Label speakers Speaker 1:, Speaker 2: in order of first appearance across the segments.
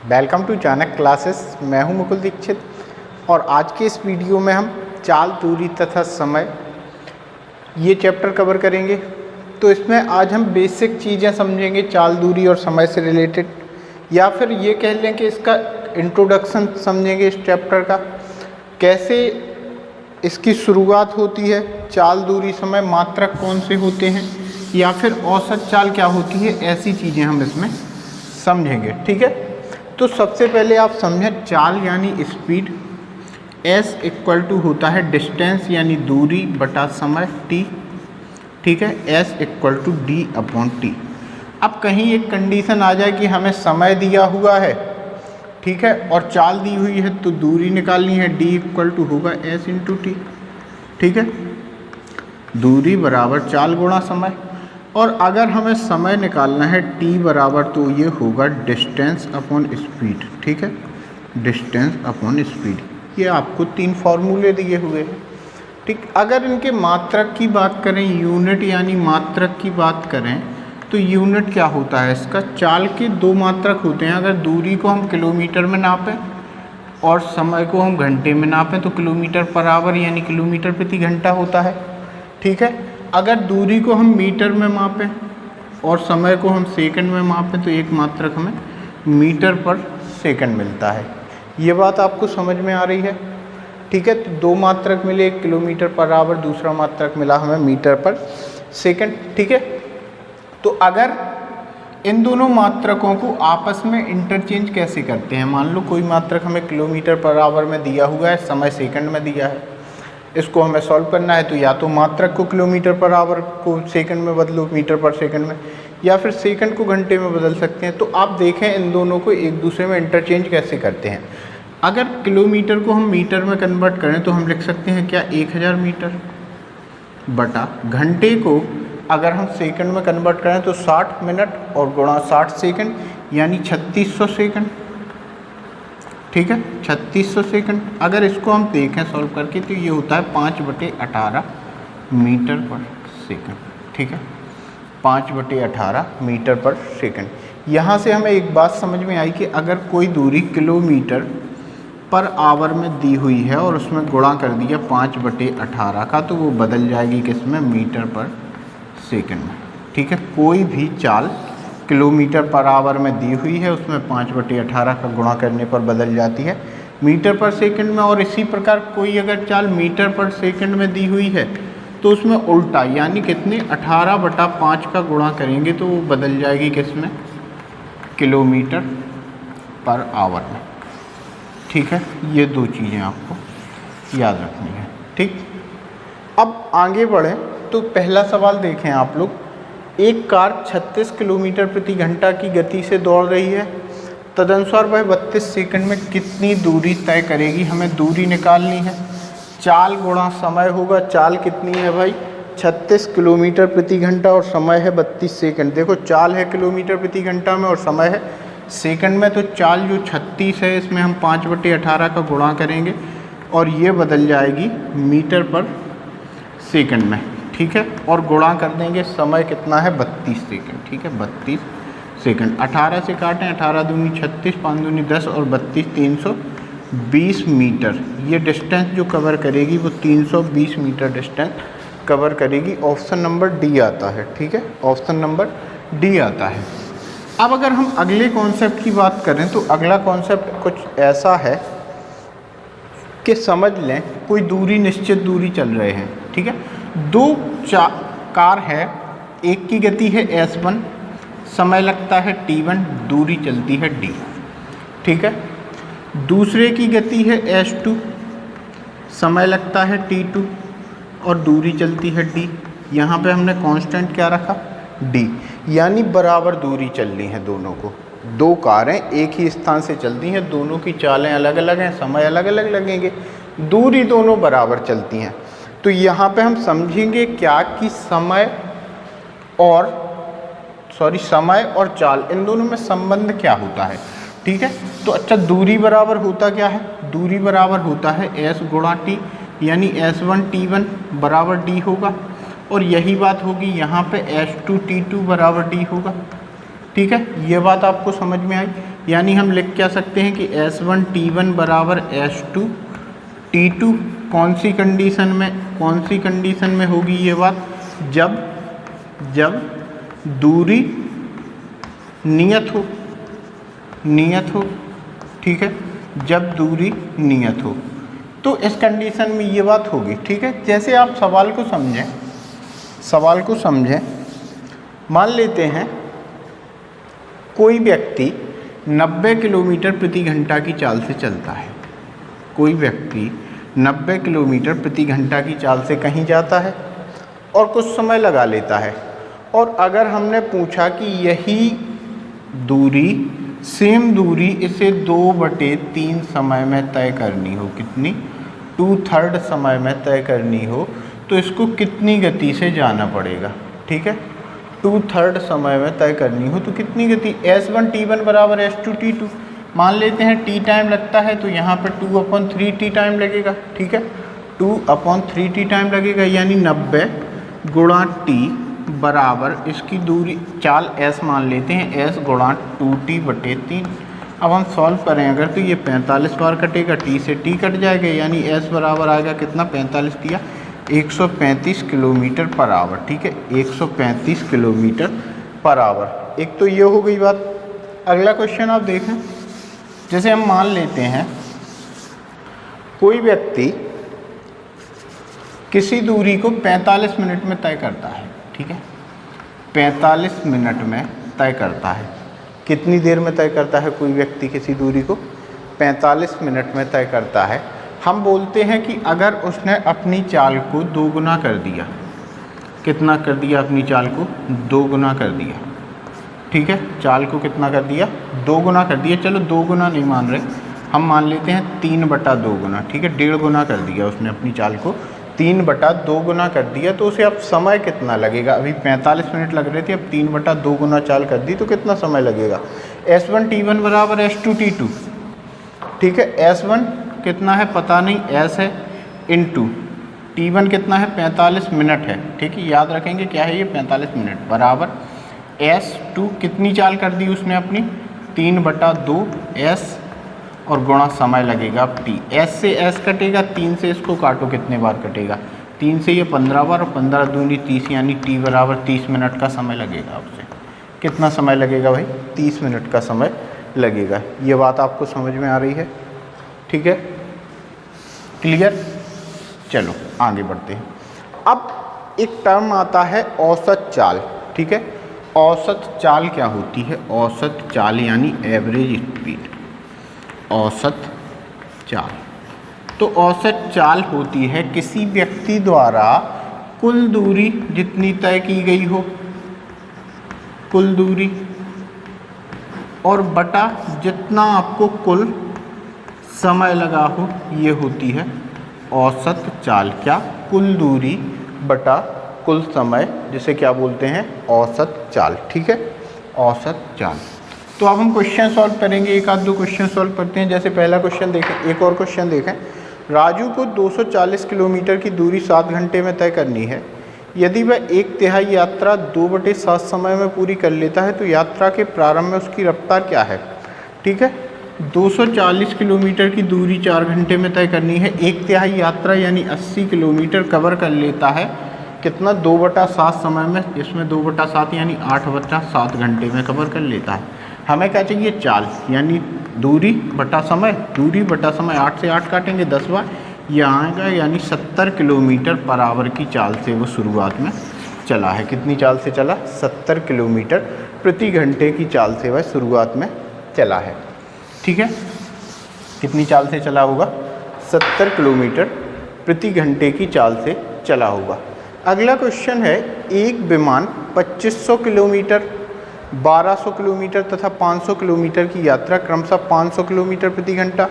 Speaker 1: Welcome to Chanakya classes. मैं हूं मुकुल दीक्षित और आज के इस वीडियो में हम चाल, दूरी तथा समय ये चैप्टर कवर करेंगे। तो इसमें आज हम बेसिक चीज़ें समझेंगे चाल, दूरी और समय से रिलेटेड, या फिर ये कह लें कि इसका इंट्रोडक्शन समझेंगे इस चैप्टर का, कैसे इसकी शुरुआत होती है, चाल, दूरी, समय, मात्रक कौन से होते हैं, या फिर औसत चाल क्या होती है, ऐसी चीज़ें हम इसमें समझेंगे। ठीक है, तो सबसे पहले आप समझें चाल यानी स्पीड। S इक्वल टू होता है डिस्टेंस यानी दूरी बटा समय t। ठीक है, S equal to d upon t। अब कहीं एक कंडीशन आ जाए कि हमें समय दिया हुआ है, ठीक है, और चाल दी हुई है, तो दूरी निकालनी है, d इक्वल टू होगा S इंटू टी। ठीक है, दूरी बराबर चाल गुणा समय। और अगर हमें समय निकालना है t बराबर, तो ये होगा डिस्टेंस अपॉन स्पीड। ठीक है, डिस्टेंस अपॉन स्पीड। ये आपको 3 फॉर्मूले दिए हुए हैं। ठीक, अगर इनके मात्रक की बात करें, यूनिट यानी मात्रक की बात करें, तो यूनिट क्या होता है इसका? चाल के 2 मात्रक होते हैं। अगर दूरी को हम किलोमीटर में नापें और समय को हम घंटे में नापें तो किलोमीटर पर आवर यानी किलोमीटर प्रति घंटा होता है। ठीक है, अगर दूरी को हम मीटर में मापें और समय को हम सेकंड में मापें तो एक मात्रक हमें मीटर पर सेकंड मिलता है। ये बात आपको समझ में आ रही है? ठीक है, तो 2 मात्रक मिले, एक किलोमीटर पर आवर, दूसरा मात्रक मिला हमें मीटर पर सेकंड। ठीक है, तो अगर इन दोनों मात्रकों को आपस में इंटरचेंज कैसे करते हैं? मान लो कोई मात्रक हमें किलोमीटर पर आवर में दिया हुआ है, समय सेकंड में दिया है, इसको हमें सॉल्व करना है, तो या तो मात्रक को किलोमीटर पर आवर को सेकंड में बदलो मीटर पर सेकंड में, या फिर सेकंड को घंटे में बदल सकते हैं। तो आप देखें इन दोनों को एक दूसरे में इंटरचेंज कैसे करते हैं। अगर किलोमीटर को हम मीटर में कन्वर्ट करें तो हम लिख सकते हैं क्या, 1000 मीटर बटा घंटे को अगर हम सेकंड में कन्वर्ट करें तो 60 मिनट और गुणा 60 सेकंड यानी 3600 सेकंड। ठीक है, 3600 सेकंड। अगर इसको हम देखें सॉल्व करके तो ये होता है 5/18 मीटर पर सेकंड। ठीक है, 5/18 मीटर पर सेकंड। यहाँ से हमें एक बात समझ में आई कि अगर कोई दूरी किलोमीटर पर आवर में दी हुई है और उसमें गुणा कर दिया 5/18 का, तो वो बदल जाएगी किस में? मीटर पर सेकंड में। ठीक है, कोई भी चाल किलोमीटर पर आवर में दी हुई है उसमें 5/18 का गुणा करने पर बदल जाती है मीटर पर सेकंड में। और इसी प्रकार कोई अगर चाल मीटर पर सेकंड में दी हुई है तो उसमें उल्टा यानी कितने, 18/5 का गुणा करेंगे तो वो बदल जाएगी किस में? किलोमीटर पर आवर में। ठीक है, ये 2 चीज़ें आपको याद रखनी है। ठीक, अब आगे बढ़ें तो पहला सवाल देखें आप लोग। एक कार 36 किलोमीटर प्रति घंटा की गति से दौड़ रही है, तदनुसार वह 32 सेकंड में कितनी दूरी तय करेगी? हमें दूरी निकालनी है, चाल गुणा समय होगा। चाल कितनी है भाई? 36 किलोमीटर प्रति घंटा और समय है 32 सेकंड। देखो चाल है किलोमीटर प्रति घंटा में और समय है सेकंड में, तो चाल जो 36 है इसमें हम 5/18 का गुणा करेंगे और ये बदल जाएगी मीटर पर सेकंड में। ठीक है, और गुणा कर देंगे, समय कितना है? 32 सेकंड। ठीक है, 32 सेकंड। 18 से काटें, 18 दूनी 36, 5 दूनी 10 और 32 320 मीटर। ये डिस्टेंस जो कवर करेगी वो 320 मीटर डिस्टेंस कवर करेगी। ऑप्शन नंबर डी आता है। ठीक है, ऑप्शन नंबर डी आता है। अब अगर हम अगले कॉन्सेप्ट की बात करें तो अगला कॉन्सेप्ट कुछ ऐसा है कि समझ लें कोई दूरी, निश्चित दूरी चल रहे हैं। ठीक है, 2 कार है, एक की गति है S1, समय लगता है T1, दूरी चलती है D। ठीक है, दूसरे की गति है S2, समय लगता है T2 और दूरी चलती है D। यहाँ पे हमने कांस्टेंट क्या रखा? D, यानी बराबर दूरी चलनी है दोनों को। 2 कारें एक ही स्थान से चलती हैं, दोनों की चालें अलग अलग हैं, समय अलग अलग लगेंगे, दूरी दोनों बराबर चलती हैं। तो यहाँ पे हम समझेंगे क्या कि समय और चाल, इन दोनों में संबंध क्या होता है। ठीक है, तो अच्छा, दूरी बराबर होता क्या है? दूरी बराबर होता है S गुणा T, यानी S1 T1 बराबर D होगा। और यही बात होगी यहाँ पे S2 T2 बराबर D होगा। ठीक है, ये बात आपको समझ में आई। यानी हम लिख क्या सकते हैं कि S1 T1 बराबर S2 T2। कौन सी कंडीशन में होगी ये बात? जब दूरी नियत हो, ठीक है, जब दूरी नियत हो तो इस कंडीशन में ये बात होगी, ठीक है। जैसे आप सवाल को समझें, मान लेते हैं कोई व्यक्ति 90 किलोमीटर प्रति घंटा की चाल से चलता है। कोई व्यक्ति 90 किलोमीटर प्रति घंटा की चाल से कहीं जाता है और कुछ समय लगा लेता है, और अगर हमने पूछा कि यही दूरी, सेम दूरी इसे 2/3 समय में तय करनी हो, कितनी? 2/3 समय में तय करनी हो, तो इसको कितनी गति से जाना पड़ेगा, ठीक है। 2/3 समय में तय करनी हो तो कितनी गति? S1 T1 बराबर S2 T2। मान लेते हैं T टाइम लगता है तो यहाँ पर 2/3T टाइम लगेगा, ठीक है, 2/3T टाइम लगेगा, यानी 90 गुणा T बराबर इसकी दूरी, चाल S मान लेते हैं, S गुणा 2T/3। अब हम सॉल्व करें अगर तो ये 45 बार कटेगा, T से T कट जाएगा, यानी S बराबर आएगा कितना? 45 दिया 135 किलोमीटर पर आवर, ठीक है, 135 किलोमीटर पर आवर। एक तो ये हो गई बात। अगला क्वेश्चन आप देखें, जैसे हम मान लेते हैं कोई व्यक्ति किसी दूरी को 45 मिनट में तय करता है, ठीक है, 45 मिनट में तय करता है। कितनी देर में तय करता है कोई व्यक्ति किसी दूरी को? 45 मिनट में तय करता है। हम बोलते हैं कि अगर उसने अपनी चाल को 2 गुना कर दिया, कितना कर दिया? अपनी चाल को 2 गुना कर दिया, ठीक है, चाल को कितना कर दिया? 2 गुना कर दिया। चलो 2 गुना नहीं मान रहे, हम मान लेते हैं 3/2 गुना, ठीक है, 1.5 गुना कर दिया उसने अपनी चाल को, 3/2 गुना कर दिया। तो उसे अब समय कितना लगेगा? अभी 45 मिनट लग रहे थे, अब 3/2 गुना चाल कर दी तो कितना समय लगेगा? S1 T1 बराबर S2 T2, ठीक है, S1 कितना है पता नहीं, S है, इनटू T1 कितना है? 45 मिनट है, ठीक है, याद रखेंगे क्या है ये? 45 मिनट बराबर S2 कितनी चाल कर दी उसने अपनी? 3/2 S और गुणा समय लगेगा अब T। S से S कटेगा, 3 से इसको काटो, कितने बार कटेगा? 3 से ये 15 बार, और 15 दूनी 30, यानी T बराबर 30 मिनट का समय लगेगा। आपसे कितना समय लगेगा भाई? 30 मिनट का समय लगेगा। ये बात आपको समझ में आ रही है, ठीक है, क्लियर? चलो आगे बढ़ते हैं। अब एक टर्म आता है औसत चाल, ठीक है। औसत चाल क्या होती है? औसत चाल यानी एवरेज स्पीड, औसत चाल। तो औसत चाल होती है किसी व्यक्ति द्वारा कुल दूरी जितनी तय की गई हो, कुल दूरी, और बटा जितना आपको कुल समय लगा हो, ये होती है औसत चाल। क्या? कुल दूरी बटा कुल समय, जिसे क्या बोलते हैं? औसत चाल, ठीक है, औसत चाल। तो अब हम क्वेश्चन सॉल्व करेंगे, एक आध दो क्वेश्चन सॉल्व करते हैं। जैसे पहला क्वेश्चन देखें, एक और क्वेश्चन देखें। राजू को 240 किलोमीटर की दूरी 7 घंटे में तय करनी है। यदि वह 1/3 यात्रा 2/7 समय में पूरी कर लेता है तो यात्रा के प्रारंभ में उसकी रफ्तार क्या है? ठीक है, 240 किलोमीटर की दूरी 4 घंटे में तय करनी है। 1/3 यात्रा यानी 80 किलोमीटर कवर कर लेता है, कितना? 2/7 समय में, इसमें 2/7 यानी 8/7 घंटे में कवर कर लेता है। हमें क्या चाहिए? चाल, यानी दूरी बटा समय, दूरी बटा समय, 8 से 8 काटेंगे 10 बार, ये आएगा, यानी 70 किलोमीटर पर आवर की चाल से वो शुरुआत में चला है। कितनी चाल से चला? 70 किलोमीटर प्रति घंटे की चाल से वह शुरुआत में चला है, ठीक है। कितनी चाल से चला होगा? 70 किलोमीटर प्रति घंटे की चाल से चला होगा। अगला क्वेश्चन है, एक विमान 2500 किलोमीटर, 1200 किलोमीटर तथा 500 किलोमीटर की यात्रा क्रमशः 500 किलोमीटर प्रति घंटा,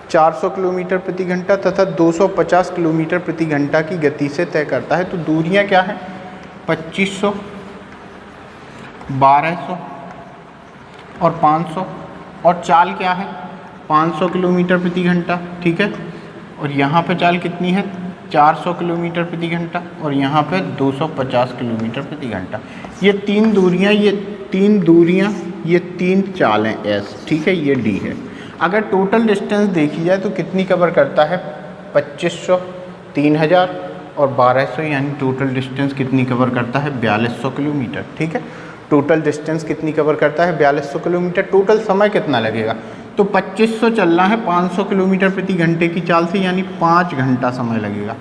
Speaker 1: 400 किलोमीटर प्रति घंटा तथा 250 किलोमीटर प्रति घंटा की गति से तय करता है। तो दूरियां क्या हैं? 2500, 1200 और 500, और चाल क्या है? 500 किलोमीटर प्रति घंटा, ठीक है। और यहाँ पे चाल कितनी है? 400 किलोमीटर प्रति घंटा, और यहाँ पे 250 किलोमीटर प्रति घंटा। ये तीन दूरियाँ, ये 3 दूरियां, ये 3 चालें एस, ठीक है, ये डी है। अगर टोटल डिस्टेंस देखी जाए तो कितनी कवर करता है, 2500, 3000 और 1200, यानी टोटल डिस्टेंस कितनी कवर करता है, 4200 किलोमीटर। ठीक है, टोटल डिस्टेंस कितनी कवर करता है, 4200 किलोमीटर। टोटल समय कितना लगेगा, तो 2500 चलना है 500 किलोमीटर प्रति घंटे की चाल से, यानी 5 घंटा समय लगेगा।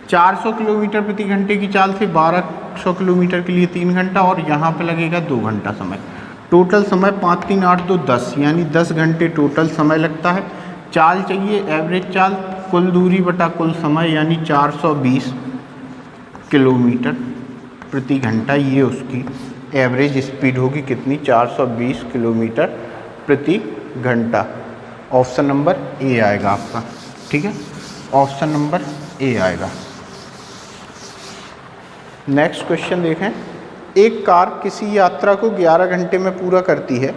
Speaker 1: 400 किलोमीटर प्रति घंटे की चाल से 1200 किलोमीटर के लिए 3 घंटा, और यहाँ पे लगेगा 2 घंटा समय। टोटल समय 5 3 8 2 10, यानी 10 घंटे टोटल समय लगता है। चाल चाहिए एवरेज चाल, कुल दूरी बटा कुल समय, यानी 420 किलोमीटर प्रति घंटा, ये उसकी एवरेज स्पीड होगी कितनी, 420 किलोमीटर प्रति घंटा। ऑप्शन नंबर ए आएगा आपका। ठीक है, ऑप्शन नंबर ए आएगा। नेक्स्ट क्वेश्चन देखें। एक कार किसी यात्रा को 11 घंटे में पूरा करती है।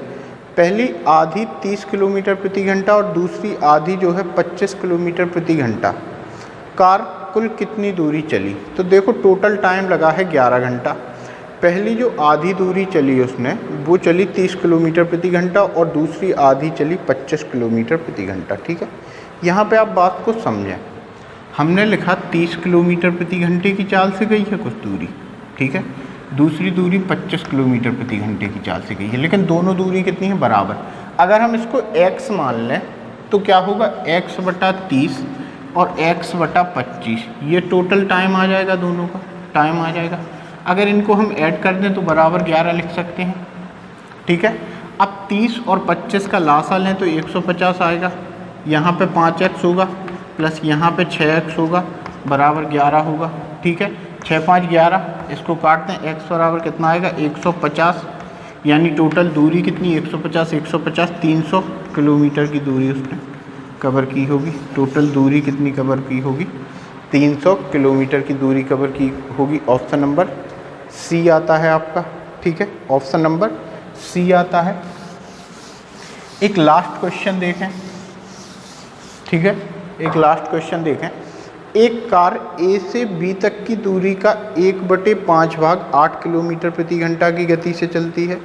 Speaker 1: पहली आधी 30 किलोमीटर प्रति घंटा और दूसरी आधी जो है 25 किलोमीटर प्रति घंटा। कार कुल कितनी दूरी चली, तो देखो टोटल टाइम लगा है 11 घंटा। पहली जो आधी दूरी चली उसने, वो चली 30 किलोमीटर प्रति घंटा और दूसरी आधी चली 25 किलोमीटर प्रति घंटा। ठीक है, यहाँ पे आप बात को समझें। हमने लिखा 30 किलोमीटर प्रति घंटे की चाल से गई है कुछ दूरी, ठीक है, दूसरी दूरी 25 किलोमीटर प्रति घंटे की चाल से गई है, लेकिन दोनों दूरी कितनी है, बराबर। अगर हम इसको x मान लें तो क्या होगा, x बटा 30 और x बटा 25, ये टोटल टाइम आ जाएगा, दोनों का टाइम आ जाएगा। अगर इनको हम ऐड कर दें तो बराबर 11 लिख सकते हैं। ठीक है, अब 30 और 25 का लासा लें तो 150 आएगा, यहाँ पे 5x होगा प्लस यहाँ पे 6x होगा, बराबर 11 होगा। ठीक है, 6 5 11, इसको काट दें, x बराबर कितना आएगा, 150, यानी टोटल दूरी कितनी, 150 150 300 किलोमीटर की दूरी उसने कवर की होगी। टोटल दूरी कितनी कवर की होगी, 300 किलोमीटर की दूरी कवर की होगी। ऑप्शन नंबर सी आता है आपका। ठीक है, ऑप्शन नंबर सी आता है। एक लास्ट क्वेश्चन देखें। ठीक है, एक लास्ट क्वेश्चन देखें। एक कार ए से बी तक की दूरी का 1/5 भाग 8 किलोमीटर प्रति घंटा की गति से चलती है।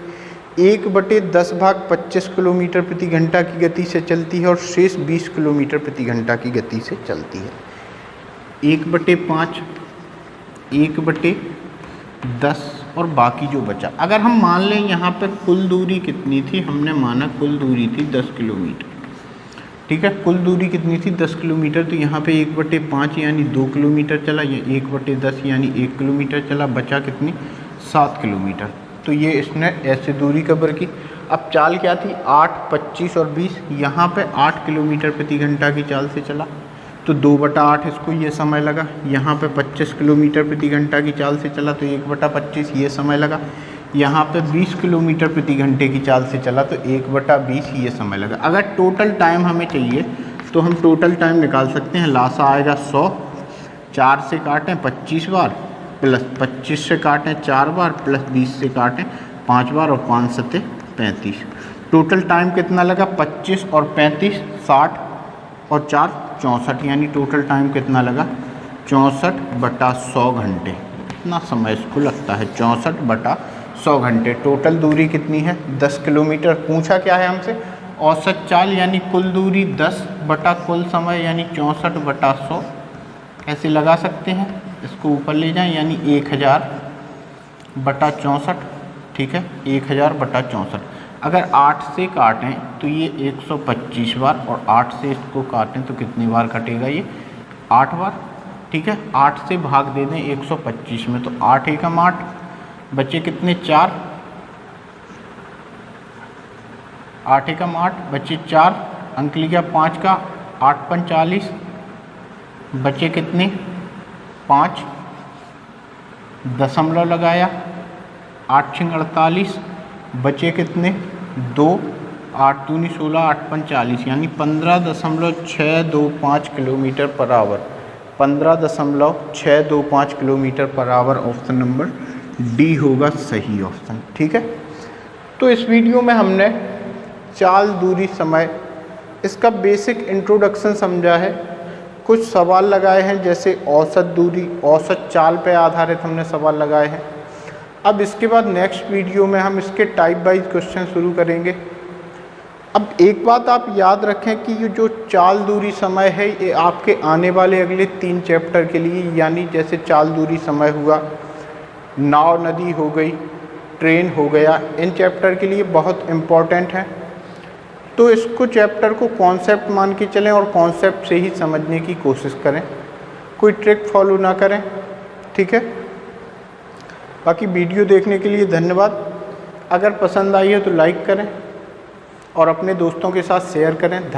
Speaker 1: 1/10 भाग 25 किलोमीटर प्रति घंटा की गति से चलती है और शेष 20 किलोमीटर प्रति घंटा की गति से चलती है। 1/5, 1/10 और बाकी जो बचा, अगर हम मान लें यहाँ पर कुल दूरी कितनी थी, हमने माना कुल दूरी थी 10 किलोमीटर। ठीक है, कुल दूरी कितनी थी, 10 किलोमीटर, तो यहाँ पे 1/5 यानी 2 किलोमीटर चला, ये 1/10 यानी 1 किलोमीटर चला, बचा कितनी, 7 किलोमीटर। तो ये इसने ऐसे दूरी कवर की। अब चाल क्या थी, 8 25 और 20, यहाँ पे 8 किलोमीटर प्रति घंटा की चाल से चला, तो 2/8 इसको ये समय लगा। यहाँ पे 25 किलोमीटर प्रति घंटा की चाल से चला तो 1/25 ये समय लगा। यहाँ पे 20 किलोमीटर प्रति घंटे की चाल से चला तो 1/20 ये समय लगा। अगर टोटल टाइम हमें चाहिए तो हम टोटल टाइम निकाल सकते हैं। लासा आएगा 100, 4 से काटें 25 बार, प्लस 25 से काटें 4 बार, प्लस 20 से काटें 5 बार, और 5 सत्ते 35। टोटल टाइम कितना लगा, 25 और 35 60 और 4 64, यानी टोटल टाइम कितना लगा, 64/100 घंटे। इतना समय इसको लगता है, 64/100 घंटे। टोटल दूरी कितनी है, 10 किलोमीटर। पूछा क्या है हमसे, औसत चाल यानी कुल दूरी 10 बटा कुल समय यानी 64/100 ऐसे लगा सकते हैं। इसको ऊपर ले जाएं यानी 1000/64। ठीक है, 1000/64। अगर 8 से काटें तो ये 125 बार, और 8 से इसको काटें तो कितनी बार कटेगा, ये 8 बार। ठीक है, 8 से भाग दे दें 125 में तो 8 एकम 8, बचे कितने 4, 8 एकम 8 बचे 4, अंक लिया 5 का, 8 पंच 40, बचे कितने 5, दशमलव लगाया, 8 छिंग 48, बचे कितने 2, 8 दूनी 16, 8 पंच 40, यानी 15.625 kilometre per hour. 15.625 kilometre per hour. Option number D होगा सही ऑप्शन। ठीक है, तो इस वीडियो में हमने चाल, दूरी, समय, इसका बेसिक इंट्रोडक्शन समझा है। कुछ सवाल लगाए हैं, जैसे औसत दूरी, औसत चाल पे आधारित हमने सवाल लगाए हैं। अब इसके बाद नेक्स्ट वीडियो में हम इसके टाइप वाइज क्वेश्चन शुरू करेंगे। अब एक बात आप याद रखें कि ये जो चाल दूरी समय है ये आपके आने वाले अगले 3 चैप्टर के लिए, यानी जैसे चाल दूरी समय हुआ, नाव नदी हो गई, ट्रेन हो गया, इन चैप्टर के लिए बहुत इम्पॉर्टेंट है। तो इसको चैप्टर को कॉन्सेप्ट मान के चलें और कॉन्सेप्ट से ही समझने की कोशिश करें, कोई ट्रिक फॉलो ना करें, ठीक है। बाकी वीडियो देखने के लिए धन्यवाद। अगर पसंद आई है तो लाइक करें और अपने दोस्तों के साथ शेयर करें।